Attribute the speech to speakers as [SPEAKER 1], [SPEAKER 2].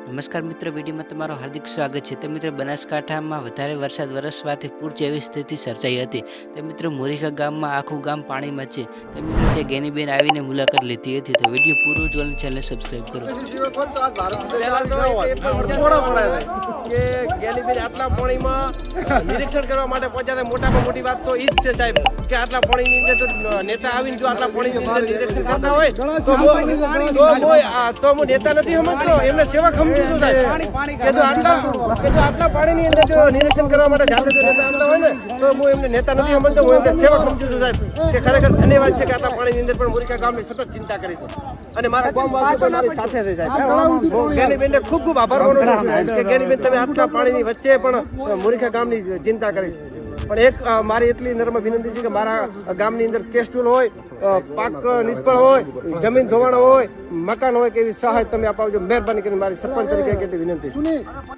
[SPEAKER 1] નમસ્કાર મિત્રો, વિડીયોમાં તમારું હાર્દિક સ્વાગત છે. તો મિત્રો, બનાસકાંઠામાં વધારે વરસાદ વરસવાથી પૂર જેવી સ્થિતિ સર્જાઈ હતી. તો મિત્રો, મોરીખા ગામમાં આખું ગામ પાણીમાં છે. તો મિત્રો, તે ગેનીબેન આવીને મુલાકાત લીધી હતી. તો વિડીયો પૂરું જોઈને ચેનલ સબસ્ક્રાઈબ કરો.
[SPEAKER 2] કે ગેનીબેન આટલા પાણીમાં નિરીક્ષણ કરવા માટે પહોંચ્યા. મોટામાં મોટી વાત તો એ જ છે સાહેબ, કે આટલા પાણીની અંદર જો નેતા આવીને જો આટલા પાણીની અંદર નિરીક્ષણ કરતા હોય તો હું નેતા નથી સમજતો, એમને સેવક સમજુ છું સાહેબ. કે જો આટલા પાણીની અંદર જો નિરીક્ષણ કરવા માટે જાતે જો નેતા આવતા હોય ને તો હું એમને નેતા નથી સમજતો, હું એમને સેવક સમજુ છું સાહેબ. કે ખરેખર ધન્યવાદ છે કે આટલા પાણીની અંદર પણ મોરીખા ગામની સતત ચિંતા કરી છે અને મારા ગામવાસીઓ મારી સાથે છે સાહેબ. હું ગેનીબેનને ખૂબ ખૂબ આભાર માનું છું કે ગેનીબેન તમે આટલા પાણીની વચ્ચે પણ મોરીખા ગામની ચિંતા કરી છે. પણ એક મારી એટલી નર્મ વિનંતી છે કે મારા ગામની અંદર કેસ્ટુલ હોય, પાક નિષ્ફળ હોય, જમીન ધોવાણ હોય, મકાન હોય કે એવી સહાય તમે અપાવજો. મહેરબાની કરીને મારી સરપંચ તરીકે કેટલી વિનંતી છે.